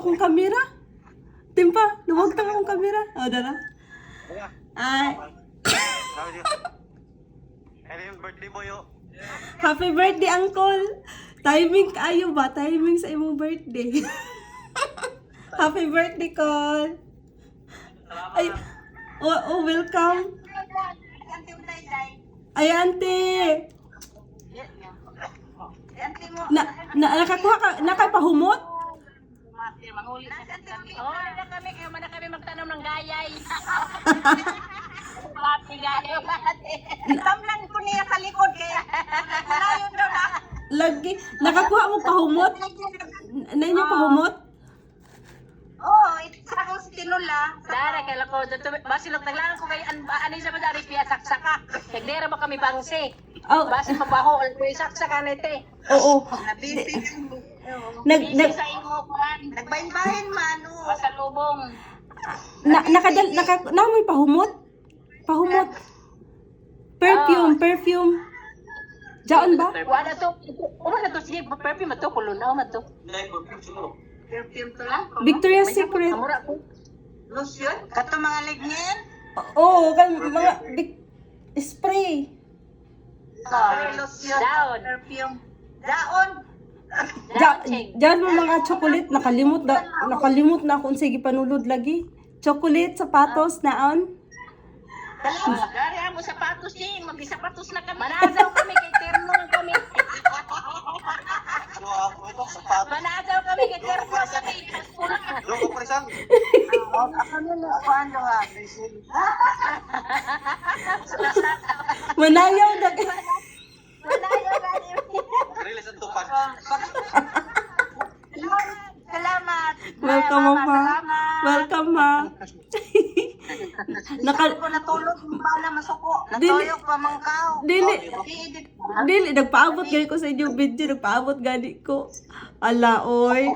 akong kamera. Timpa, lumagtang akong kamera. O, dala. Ay, Birthday mo yo. happy birthday, Uncle. Timing kayo ba? Timing sa imong birthday. Happy birthday, Col. Ay, welcome. Ay, auntie. Nakakuha ka, nakapahumot? Oo, na kami, kaya man na kami magtanong ng gayay. Pati gayay. Tamlan ko niya sa likod kaya malayon daw na. Lagi, nakakuha mo pahumot? Ninyo pahumot? Oo, sa akong tinula. Dara, kaya ko, basilog naglangan ko kay ano sa madari piya saksaka. Nagdera ba kami bangse? Oh, Basi mabaho, alam ko yung saksaka nete. oo. Sa imo, kuhan. Nagbahin-bahin man, o. Pasalubong. Namoy pahumot? Pahumot. Perfume. Diyan ba? Wala to, sige, perfume to, kulunaw man to. Perfume to lang? Victoria's Secret. Amura ko. Lotion? Kato mga lignin? Oo, mga spray. Lotion. Daon. Perfume. Daon. Diyan mo mga chocolate, nakalimot na kung sige panulod lagi. Chocolate, sapatos, naon. Gari mo sapatos niya, mag-sapatos na kami. Manazaw kami, kay terno lang kami. Manazaw kami, kay terno kami. Loko presang. Ako nila, paano nga? Manayaw na. Manayaw gani. Release ang tupan. Salamat. Welcome, Ma. Welcome, Ma. Ako natulog, pala masuko. Natulog pa mangkaw. Dili, nagpaabot gani ko sa inyo video, nagpaabot gani ko. Ala, oy.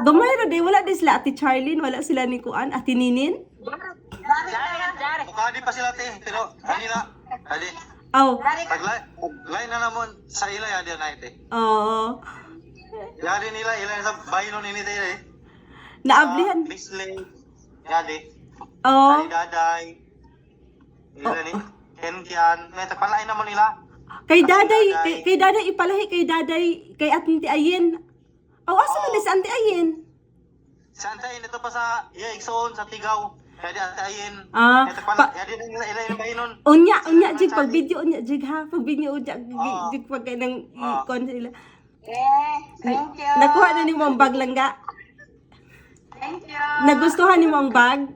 Gamay ra day, wala din sila Ate Charlene, wala sila ni Kuan, Ate Ninin. Dari. Mukha di pa sila te, pero kanina. Hadi. Aw, Taglay na namon sa ila ya dia na ite. oo. Yadi nila ila sa bayno ni te eh. Naablihan. Misley. Yadi. Oo. Ay daday. Ila ni Kenkian. May tagpalain namon nila. Kay Daday ipalahi kay Daday, kay Auntie Ayen. Aw, asa man si Auntie Ayen? Sa antay nito pa sa Igsoon sa Tigaw. Kaya di antayin. Ah, Yadi nila ila yung bahinon. Unya jig pag video unya jig ha, pag video unya jig pag nang ikon sila. Thank you. Nakuha na ni mo ang bag langga. Thank you. Nagustuhan ni mo ang bag?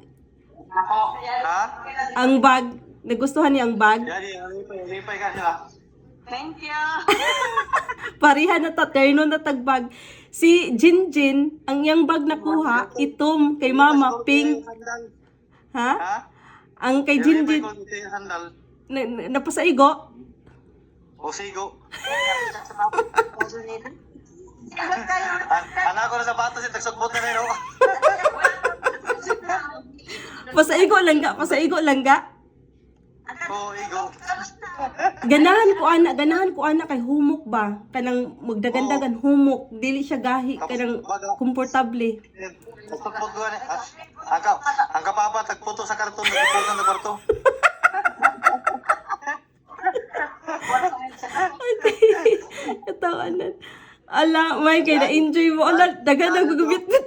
Ha? Ang bag, nagustuhan niya ang bag? Yadi, lipay ka sila. Thank you. Parihan na terno na tagbag. Si Jinjin, ang iyang bag nakuha, itom kay Mama, pink. Ha? Ha? Ang kay Jinjin, Sandal. napasaigo. O sigo. Sigot kayo. Anak ko na sapatos, tagsukbot na rin. Pasaigo lang ga. Oo, igo. Ganahan ko ana kay humok ba? Kanang magdagandagan humok, dili siya gahi kanang komportable. Tagsukbot ko na. Ang kapapa, tagputo sa karton, nagputo sa kwarto. Katawanan. Ala, may kay na-enjoy mo. Ala, dagan nagugubit-bit.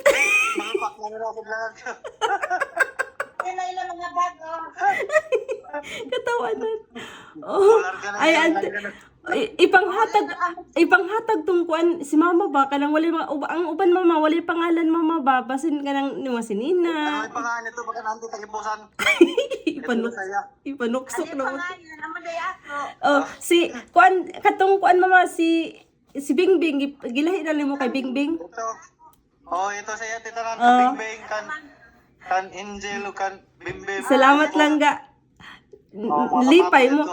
Malpak na rin ako lang. Ilang mga bago. Katawanan. Oh, ay, ipanghatag tong kuan si Mama ba kanang wala ang uban Mama wala pangalan Mama ba basin kanang ni Sinina. Ano yung pangalan nito pagka nanti tagipusan? Ipanuksok na. Pangalan naman day ako. Oh, si kuan katong kuan Mama si Bingbing gilahi na mo kay Bingbing. Ito sa iya tita lang Bingbing kan Angel kan Bimbim. Salamat lang ga. Lipay mo.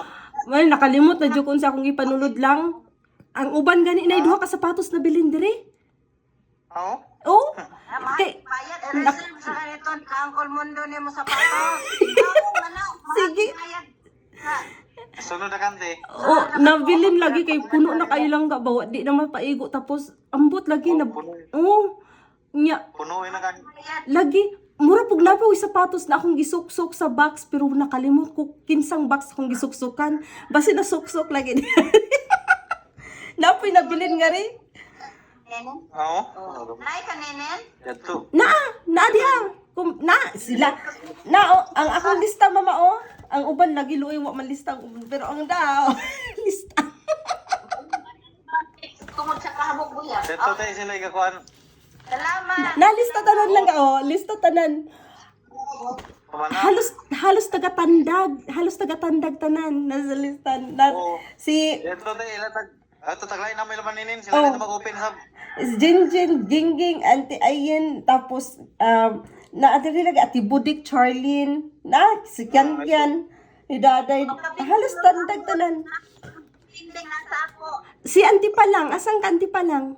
Well, nakalimot na jud kun sa akong ipanulod lang. Ang uban gani na duha ka sapatos na bilin dire. Oo? Oh? Kay Bayad, reserve sa ganito, kaangkol mundo ni mo sa pato. sige. Sunod na kante. Oh, nabilin lagi kay puno na kayo lang ga bawa di na mapaigo tapos ambot lagi na. Oh. Nya, Punuin na kan. lagi, mura pug labaw yung sapatos na akong gisuksok sa box, pero nakalimot ko kinsang box akong gisuksukan. Basi na suksok lagi. Napoy nabilin nga rin. Oo. Nay ka nenen? Yato. Na diha. Na, sila. Ang akong lista, mama, oh. Ang uban, nagiluoy, wa man lista. Pero ang daw, lista. Tungod sa kahabog buya. Yato tayo sila ikakuan. Salamat. Na, lista tanan lang, oh. Lista tanan. Pamana. Halos taga-tandag tanan. Nasa lista. Oo. Si Yato tayo ilatag. Ato taglay na may lamaninin. Oh. Sila nito mag-open sa... Jinjin, Gingging, Auntie Ayen, tapos, naadari lagi, Ati Budik, Charlene, si Kian Kian, ni Daday, halos tandag tanan. Hindi nasa ako. Si Auntie pa lang, asang ka Auntie pa lang?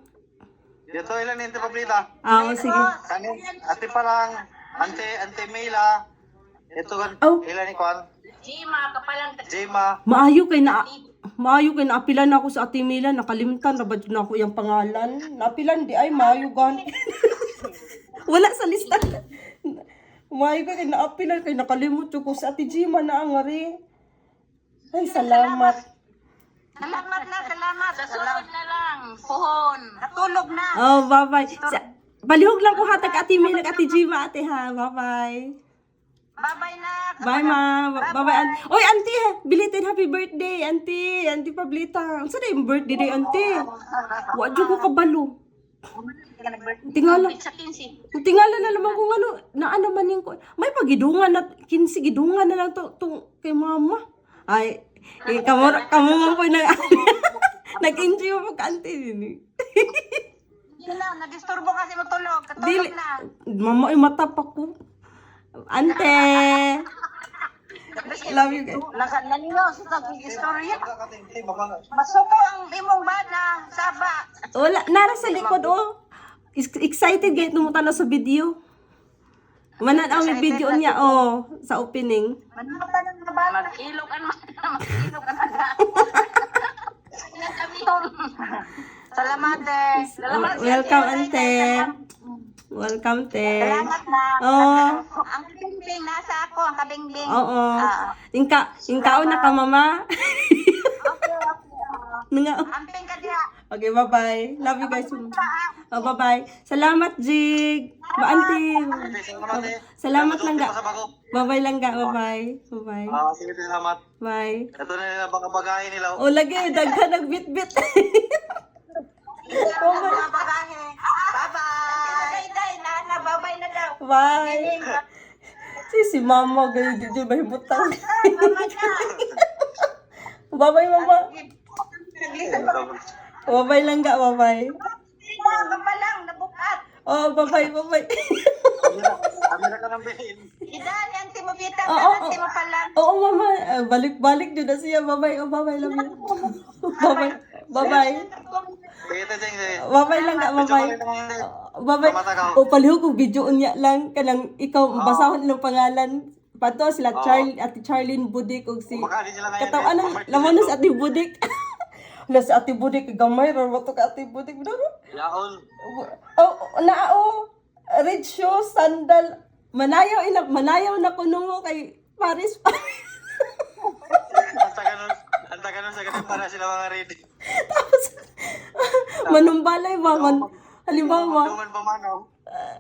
Yato ilan yung pablita. Sige. Kanin, ate parang, ante Mela. Ito kan, Oh. ilan ni Kwan? Jima, kapalang Jema. Maayo kay naapilan ako sa Ate Mila, nakalimtan na ba na ako yung pangalan? Naapilan di ay maayo gan. Wala sa lista. Maayo kay naapilan kay nakalimot ko sa Ate Jima na ang ari. Ay salamat. Salamat na, salamat. Sa sunod na lang. Puhon. Natulog na. Oh, bye-bye. Palihog lang ko hatag Ate Mila, Ate Jima, ate ha. Bye-bye. Bye-bye na. Bye, ma. Bye-bye. Oy, auntie, belated happy birthday, auntie. Auntie Pablita. Ang sana yung birthday day, auntie. Wadyo ko kabalo. Tingala. Sa 15. Tingala na naman kung ano, naano man yung, may pagidungan na, 15 gidungan na lang to kay mama. Ay, kamo po na, nag-enjoy mo ka, auntie. Yun lang, nadisturbo kasi matulog. Dili, Katulog na. mama ay matapak ko. Ante! Love you guys. Nanino sa istorya. Masuko ang imong bana, saba. Wala, nara sa likod, oh. Excited gayet numutan na sa video. Manan ang may video niya, oh, sa opening. Manata ng bata. Mag-ilog ang mag-ilog ang Salamat, eh. Salamat. Welcome, ante. Welcome, te. Salamat na. Oh, Ang kabingbing nasa ako, ang kabingbing. oo. Ingkao na ka, mama. Nga. Amping ka diha. Okay, bye-bye. Love you guys. Oh, bye-bye. Salamat, Jig. Auntie. Salamat lang ga. Bye-bye lang ga. Bye-bye. Bye-bye. Sige, salamat. Bye. Ito na nila baka bagahin nila. Oh, lagi. Daghan nagbit-bit. Mga bagahe. Bye-bye. Day, nana, bye-bye na daw. Bye. Si mama, ganyan din yung mahibutang. Bye-bye, mama. Bye-bye lang ga. Bye-bye. Mga pa lang, nabukat. Oh, bye-bye, bye-bye. Kami na ka ng bilhin. Idan, yan, timubita, Oo, yan, timo pa lang. Oo, mama. Balik-balik dyan na siya. Bye-bye. Oh, bye-bye. Love you. Bye-bye. Bye-bye. Sige, sige. Bye-bye lang ka. Bye-bye. Bye-bye. O, palihog kong video niya lang. Kanang ikaw, basahon ng pangalan. Pato sila, Ate Charlene Budik. O si... Baka di sila ngayon. Katawa na. Laman na si Ate Budik. Wala si Ate Budik. Gamay. Rarwato ka Ate Budik. Yaon. Oh, red shoes, sandal. Manayaw na kuno mo kay Paris. Ang taga nun sa ganun para sila mga ready. Tapos, manumbalay ba? Halimbawa, Dungan pa man, oh.